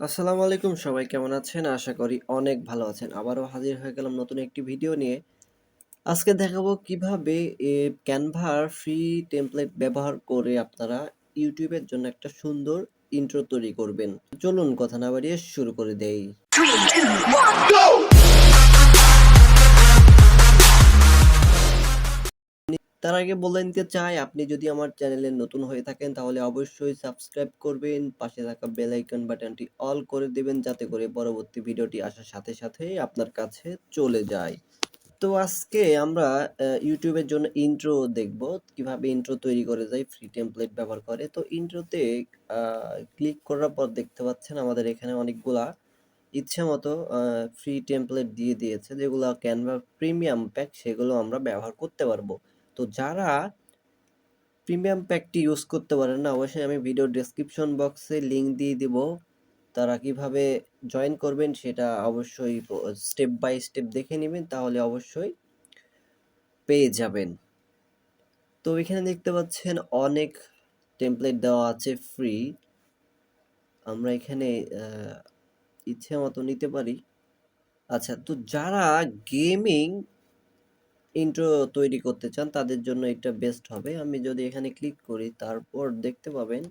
আসসালামু আলাইকুম, সবাই কেমন আছেন? আশা করি অনেক ভালো আছেন। আবারও হাজির হয়ে গেলাম নতুন একটি ভিডিও নিয়ে। আজকে দেখাবো কিভাবে ক্যানভার ফ্রি টেমপ্লেট ব্যবহার করে আপনারা ইউটিউবের জন্য একটা সুন্দর ইন্ট্রো তৈরি করবেন। চলুন কথা না বাড়িয়ে শুরু করে দেই। 3, 2, 1, go! তার আগে বলে নিতে চাই, আপনি যদি আমার চ্যানেলে নতুন হয়ে থাকেন তাহলে অবশ্যই সাবস্ক্রাইব করবেন, পাশে থাকা বেল আইকন বাটনটি অল করে দিবেন যাতে করে পরবর্তী ভিডিওটি আসার সাথে সাথেই আপনার কাছে চলে যায়। তো আজকে আমরা ইউটিউবের জন্য ইন্ট্রো দেখব, কিভাবে ইন্ট্রো তৈরি করে যায় ফ্রি টেমপ্লেট ব্যবহার করে। তো ইন্ট্রোতে ক্লিক করার পর দেখতে পাচ্ছেন আমাদের এখানে অনেকগুলা ইচ্ছামতো ফ্রি টেমপ্লেট দিয়ে দিয়েছে, যেগুলো ক্যানভা প্রিমিয়াম প্যাক, সেগুলো আমরা ব্যবহার করতে পারবো। তো যারা প্রিমিয়াম প্যাকটি ইউজ করতে পারেন না, অবশ্যই আমি ভিডিও ডেসক্রিপশন বক্সে লিংক দিয়ে দিব। তারা কিভাবে জয়েন করবেন সেটা অবশ্যই স্টেপ বাই স্টেপ দেখে নেবেন, তাহলে অবশ্যই পেয়ে যাবেন। তো এখানে দেখতে পাচ্ছেন অনেক টেমপ্লেট দেওয়া আছে ফ্রি। আমরা এখানে ইচ্ছে মতো নিতে পারি। আচ্ছা, তো যারা গেমিং ইন্ট্রো তৈরি করতে চান তাদের জন্য এটা বেস্ট হবে। আমি যদি এখানে ক্লিক করি, তারপর দেখতে পাবেন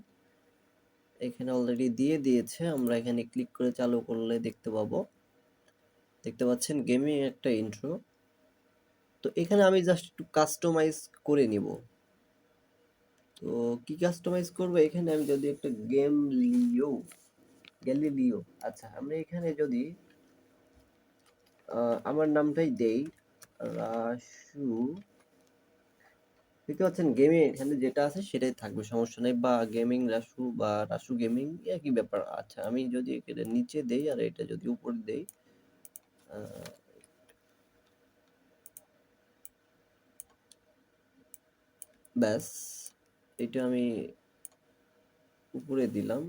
এখানে অলরেডি দিয়ে দিয়েছে। আমরা এখানে ক্লিক করে চালু করলে দেখতে পাবো, দেখতে পাচ্ছেন গেমিং একটা ইন্ট্রো। তো এখানে আমি জাস্ট একটু কাস্টমাইজ করে নিব। তো কি কাস্টমাইজ করব, এখানে আমি যদি একটা গ্যালিলিও, আচ্ছা আমরা এখানে যদি আমার নামটাই দেই, রাসু। দেখতে পাচ্ছেন গেমিং এখানে যেটা আছে সেটাই থাকবে, সমস্যা নেই। বা গেমিং রাসু বা রাসু গেমিং, একই ব্যাপার। আচ্ছা, আমি যদি এটা নিচে দেই আর এটা যদি উপরে দেই, ব্যাস, এটা আমি উপরে দিলাম।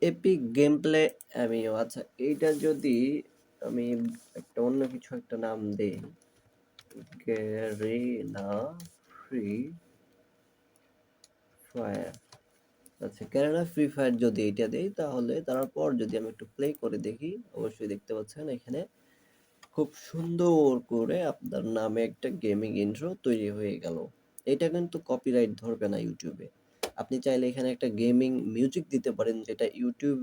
এপিক গেম প্লে অ্যামিও। আচ্ছা, এইটা যদি আমি একটা অন্য কিছু একটা নাম দেই, গ্যারিনা ফ্রি ফায়ার। আচ্ছা, ক্যানাডা ফ্রি ফায়ার যদি এটা দেই, তাহলে তারপর যদি আমি একটু প্লে করে দেখি, অবশ্যই দেখতে পাচ্ছেন এখানে খুব সুন্দর করে আপনার নামে একটা গেমিং ইন্ট্রো তৈরি হয়ে গেল। এটা কিন্তু কপিরাইট ধরবে না ইউটিউবে। আপনি চাইলে এখানে একটা গেমিং মিউজিক দিতে পারেন, যেটা ইউটিউব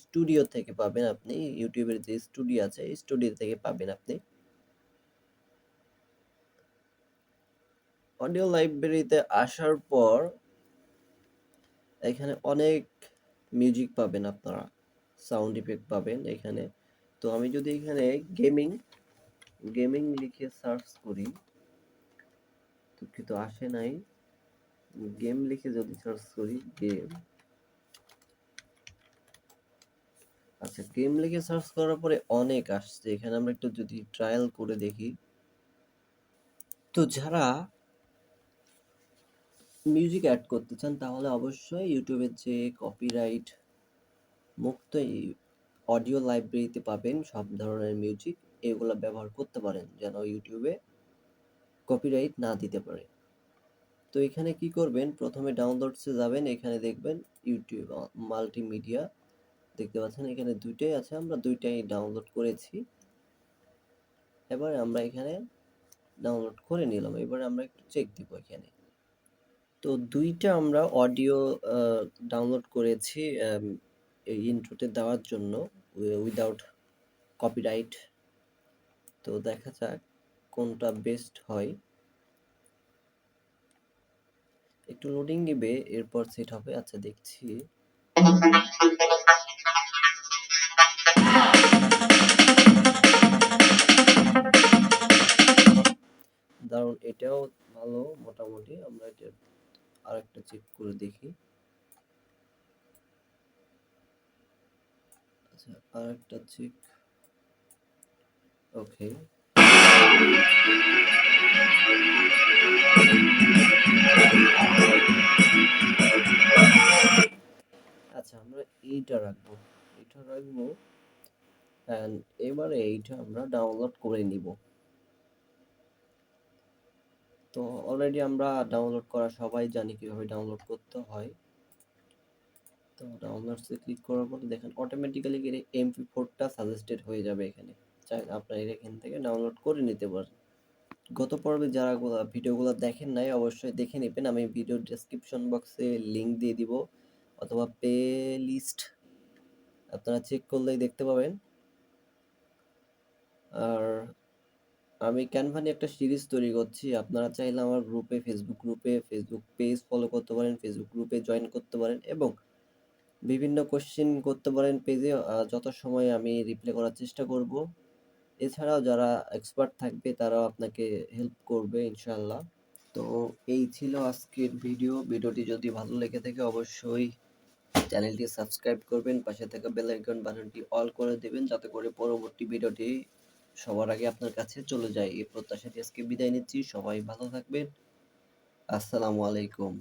স্টুডিও থেকে পাবেন আপনি। ইউটিউবের যে স্টুডিও আছে, স্টুডিও থেকে পাবেন আপনি। অডিও লাইব্রেরিতে আসার পর এখানে অনেক মিউজিক পাবেন আপনারা, সাউন্ড ইফেক্ট পাবেন এখানে। তো আমি যদি এখানে গেমিং গেমিং লিখে সার্চ করি, দুঃখিত আসে নাই, গেম লিখে যদি সার্চ করি, গেম, আচ্ছা গেম লিখে সার্চ করার পরে অনেক আসছে। এখানে আমরা একটু যদি ট্রায়াল করে দেখি। তো যারা মিউজিক অ্যাড করতে চান তাহলে অবশ্যই ইউটিউবের যে কপিরাইট মুক্ত অডিও লাইব্রেরিতে পাবেন সব ধরনের মিউজিক, এগুলো ব্যবহার করতে পারেন যেন ইউটিউবে কপিরাইট না দিতে পারে। তো এখানে কি করবেন, প্রথমে ডাউনলোডসে যাবেন, এখানে দেখবেন ইউটিউব মাল্টিমিডিয়া, দেখতে পাচ্ছেন এখানে দুইটাই আছে, আমরা দুইটাই ডাউনলোড করেছি। এবার আমরা এখানে ডাউনলোড করে নিলাম, এবার আমরা একটু চেক দিব এখানে। তো দুইটা আমরা অডিও ডাউনলোড করেছি এই ইন্ট্রোতে দেওয়ার জন্য, উইদাউট কপিরাইট। তো দেখা যাক কোনটা বেস্ট হয়। একটু লোডিং নিবে, এরপর সেট হবে। আচ্ছা দেখছি, দারুণ, এটাও ভালো মোটামুটি। আমরা এটা আরেকটা চেক করে দেখি। আচ্ছা, আরেকটা চেক, ওকে। আচ্ছা, আমরা এইটা রাখবো, এইটা রাখবো। অ্যান্ড এবারে এইটা আমরা ডাউনলোড করে নিব। তো অলরেডি আমরা ডাউনলোড করা সবাই জানি কিভাবে ডাউনলোড করতে হয়। তো ডাউনলোডসে ক্লিক করার পরে দেখেন অটোমেটিক্যালি MP4 টা সাজেস্টেড হয়ে যাবে এখানে। চাইলে আপনারা এখান থেকে ডাউনলোড করে নিতে পারেন। গত পর্বে যারা ভিডিওগুলো দেখেন নাই অবশ্যই দেখে নেবেন। আমি ভিডিও ডেসক্রিপশন বক্সে লিংক দিয়ে দিব অথবা প্লে লিস্ট আপনারা চেক করলেই দেখতে পাবেন। আর আমি ক্যানভা নিয়ে একটা সিরিজ তৈরি করছি। আপনারা চাইলে আমার ফেসবুক পেজ ফলো করতে পারেন, ফেসবুক গ্রুপে জয়েন করতে পারেন এবং বিভিন্ন কোশ্চেন করতে পারেন পেজে। যথাসময়ে আমি রিপ্লাই করার চেষ্টা করব। এছাড়াও যারা এক্সপার্ট থাকবে তারাও আপনাকে হেল্প করবে ইনশাআল্লাহ। তো এই ছিল আজকের ভিডিও। ভিডিওটি যদি ভালো লেগে থাকে অবশ্যই চ্যানেলটি সাবস্ক্রাইব করবেন, পাশে থাকা বেল আইকন বাটনটি অল করে দেবেন যাতে করে পরবর্তী ভিডিওটি সবার আগে আপনার কাছে চলে যায়। এই প্রত্যাশাটি আজকে বিদায় নিচ্ছি। সবাই ভালো থাকবেন। আসসালামু আলাইকুম।